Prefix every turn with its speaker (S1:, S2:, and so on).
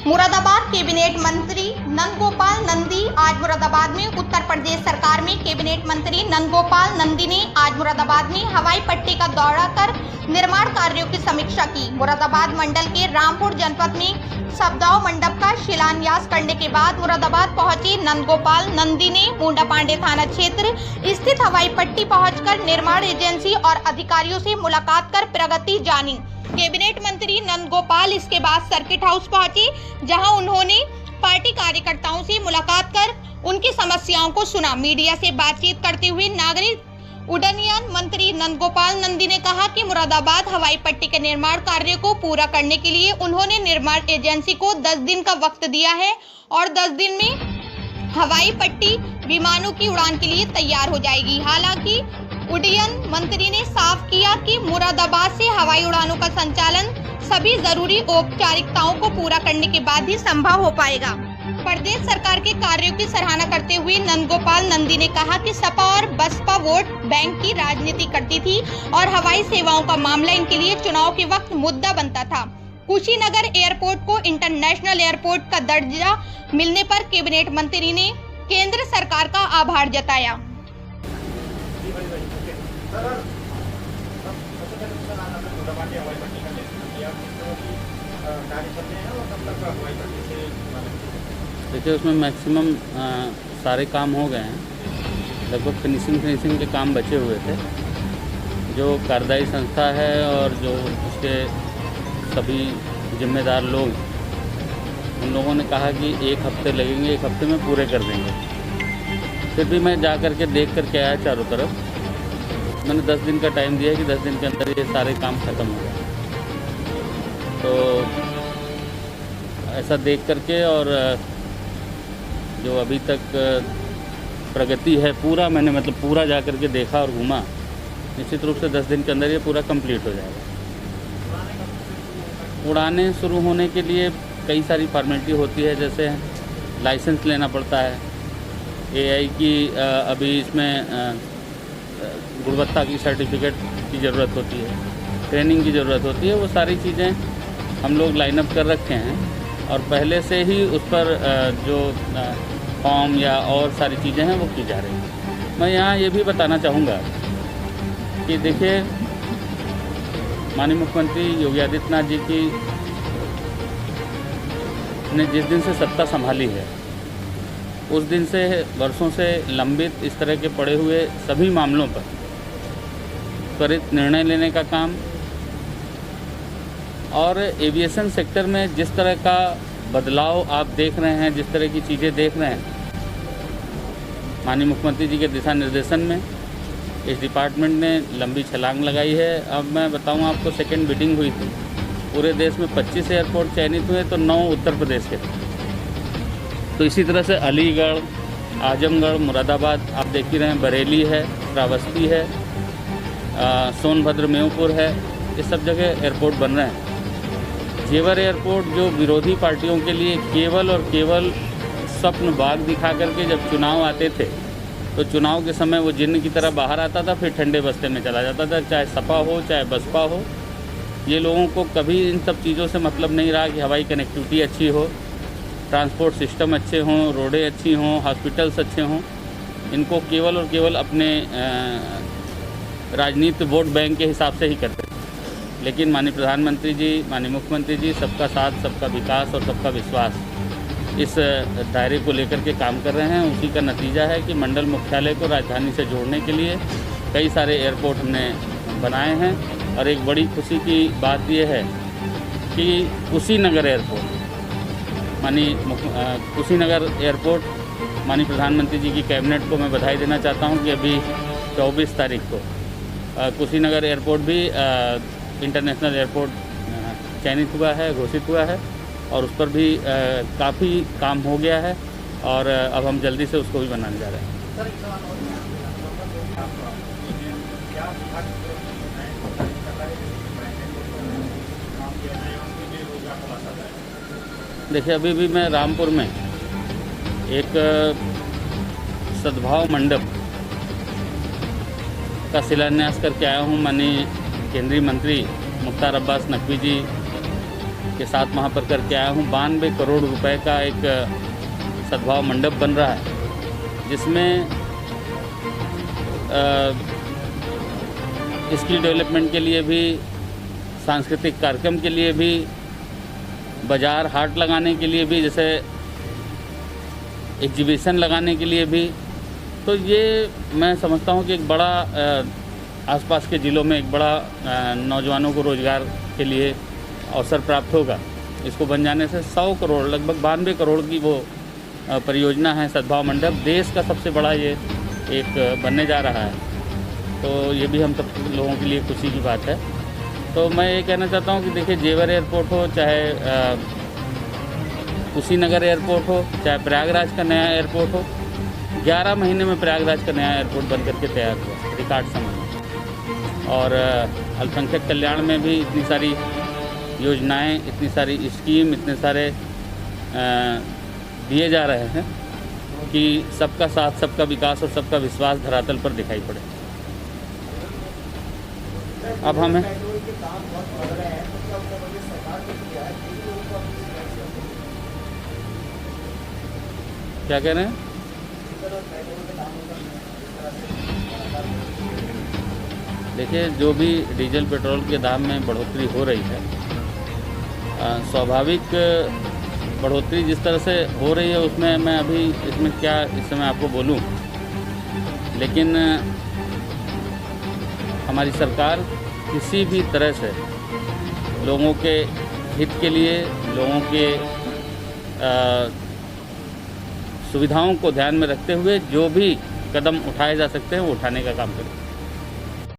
S1: Moradabad cabinet मंत्री नंदगोपाल नंदी आज मुरादाबाद में उत्तर प्रदेश सरकार में कैबिनेट मंत्री नंदगोपाल नंदी ने आज मुरादाबाद में हवाई पट्टी का दौरा कर निर्माण कार्यों की समीक्षा की। मुरादाबाद मंडल के रामपुर जनपद में सब्दाव मंडप का शिलान्यास करने के बाद मुरादाबाद पहुंचे नंदगोपाल नंदी ने मुंडापांडे थाना क्षेत्र स्थित हवाई पट्टी पहुंचकर निर्माण एजेंसी और अधिकारियों से मुलाकात कर प्रगति जानी। कैबिनेट मंत्री नंदगोपाल इसके बाद सर्किट हाउस पहुंचे, जहां उन्होंने पार्टी कार्यकर्ताओं से मुलाकात कर उनकी समस्याओं को सुना। मीडिया से बातचीत करते हुए नागरिक उड्डयन मंत्री नंदगोपाल नंदी ने कहा कि मुरादाबाद हवाई पट्टी के निर्माण कार्य को पूरा करने के लिए उन्होंने निर्माण एजेंसी को 10 दिन का वक्त दिया है और 10 दिन में हवाई पट्टी विमानों की उड़ान के लिए तैयार हो जाएगी। हालांकि उड्डयन मंत्री ने साफ किया कि मुरादाबाद से हवाई उड़ानों का संचालन सभी जरूरी औपचारिकताओं को पूरा करने के बाद ही संभव हो पाएगा। प्रदेश सरकार के कार्यों की सराहना करते हुए नंदगोपाल नंदी ने कहा कि सपा और बसपा वोट बैंक की राजनीति करती थी और हवाई सेवाओं का मामला इनके लिए चुनाव के वक्त मुद्दा बनता था। कुशीनगर एयरपोर्ट को इंटरनेशनल एयरपोर्ट का दर्जा मिलने पर कैबिनेट मंत्री ने केंद्र सरकार का आभार जताया।
S2: देखिए, उसमें मैक्सिमम सारे काम हो गए हैं। लगभग फिनिशिंग के काम बचे हुए थे। जो कार्यदायी संस्था है और जो उसके सभी जिम्मेदार लोग, उन लोगों ने कहा कि 1 हफ्ते लगेंगे, 1 हफ्ते में पूरे कर देंगे। फिर भी मैं जा कर के देख कर के आया चारों तरफ। मैंने 10 दिन का टाइम दिया कि 10 दिन के अंदर ये सारे काम ख़त्म हो गए। तो ऐसा देख करके और जो अभी तक प्रगति है पूरा, मैंने पूरा जा कर के देखा और घूमा। निश्चित रूप से 10 दिन के अंदर ये पूरा कंप्लीट हो जाएगा। उड़ानें शुरू होने के लिए कई सारी फॉर्मेलिटी होती है, जैसे लाइसेंस लेना पड़ता है, एआई की अभी इसमें गुणवत्ता की सर्टिफिकेट की ज़रूरत होती है, ट्रेनिंग की ज़रूरत होती है। वो सारी चीज़ें हम लोग लाइनअप कर रखे हैं और पहले से ही उस पर जो फॉर्म या और सारी चीज़ें हैं वो की जा रही हैं। मैं यहाँ ये भी बताना चाहूँगा कि देखिए, माननीय मुख्यमंत्री योगी आदित्यनाथ जी की ने जिस दिन से सत्ता संभाली है, उस दिन से वर्षों से लंबित इस तरह के पड़े हुए सभी मामलों पर त्वरित निर्णय लेने का काम और एविएशन सेक्टर में जिस तरह का बदलाव आप देख रहे हैं, जिस तरह की चीज़ें देख रहे हैं, माननीय मुख्यमंत्री जी के दिशा निर्देशन में इस डिपार्टमेंट ने लंबी छलांग लगाई है। अब मैं बताऊं आपको, सेकंड बिडिंग हुई थी, पूरे देश में 25 एयरपोर्ट चयनित हुए तो 9 उत्तर प्रदेश के थे। तो इसी तरह से अलीगढ़, आजमगढ़, मुरादाबाद आप देख ही रहे हैं, बरेली है, श्रावस्ती है, सोनभद्र, मेवपुर है, ये सब जगह एयरपोर्ट बन रहे हैं। जेवर एयरपोर्ट जो विरोधी पार्टियों के लिए केवल और केवल स्वप्न बाग दिखा करके जब चुनाव आते थे तो चुनाव के समय वो जिन्न की तरह बाहर आता था, फिर ठंडे बस्ते में चला जाता था, चाहे सपा हो चाहे बसपा हो। ये लोगों को कभी इन सब चीज़ों से मतलब नहीं रहा कि हवाई कनेक्टिविटी अच्छी हो, ट्रांसपोर्ट सिस्टम अच्छे हों, रोडें अच्छी हों, हॉस्पिटल्स अच्छे हों। इनको केवल और केवल अपने राजनीति वोट बैंक के हिसाब से ही करते थे। लेकिन माननीय प्रधानमंत्री जी, माननीय मुख्यमंत्री जी सबका साथ, सबका विकास और सबका विश्वास इस दायरे को लेकर के काम कर रहे हैं। उसी का नतीजा है कि मंडल मुख्यालय को राजधानी से जोड़ने के लिए कई सारे एयरपोर्ट हमने बनाए हैं। और एक बड़ी खुशी की बात यह है कि कुशीनगर एयरपोर्ट, कुशीनगर एयरपोर्ट, माननीय प्रधानमंत्री जी की कैबिनेट को मैं बधाई देना चाहता हूं कि अभी 24 तारीख को कुशीनगर एयरपोर्ट भी इंटरनेशनल एयरपोर्ट चयनित हुआ है, घोषित हुआ है और उस पर भी काफ़ी काम हो गया है और अब हम जल्दी से उसको भी बनाने जा रहे हैं। देखिए, अभी भी मैं रामपुर में एक सद्भाव मंडप का शिलान्यास करके आया हूँ। माननीय केंद्रीय मंत्री मुख्तार अब्बास नकवी जी के साथ वहाँ पर करके आया हूँ। 92 करोड़ रुपए का एक सद्भाव मंडप बन रहा है, जिसमें स्किल डेवलपमेंट के लिए भी, सांस्कृतिक कार्यक्रम के लिए भी, बाज़ार हाट लगाने के लिए भी, जैसे एग्जीबिशन लगाने के लिए भी। तो ये मैं समझता हूँ कि एक बड़ा आसपास के ज़िलों में एक बड़ा नौजवानों को रोज़गार के लिए अवसर प्राप्त होगा। इसको बन जाने से 100 करोड़, लगभग 92 करोड़ की वो परियोजना है सद्भाव मंडप। देश का सबसे बड़ा ये एक बनने जा रहा है, तो ये भी हम सब लोगों के लिए खुशी की बात है। तो मैं ये कहना चाहता हूँ कि देखिए, जेवर एयरपोर्ट हो, चाहे कुशीनगर एयरपोर्ट हो, चाहे प्रयागराज का नया एयरपोर्ट हो, 11 महीने में प्रयागराज का नया एयरपोर्ट बन करके तैयार हुआ रिकॉर्ड समय में। और अल्पसंख्यक कल्याण में भी इतनी सारी योजनाएं, इतनी सारी स्कीम, इतने सारे दिए जा रहे हैं कि सबका साथ, सबका विकास और सबका विश्वास धरातल पर दिखाई पड़े। अब हमें क्या कह रहे हैं? देखिए, जो भी डीजल पेट्रोल के दाम में बढ़ोतरी हो रही है, स्वाभाविक बढ़ोतरी जिस तरह से हो रही है, उसमें मैं अभी इसमें क्या इस समय आपको बोलूं, लेकिन हमारी सरकार किसी भी तरह से लोगों के हित के लिए, लोगों के सुविधाओं को ध्यान में रखते हुए जो भी कदम उठाए जा सकते हैं वो उठाने का काम करें।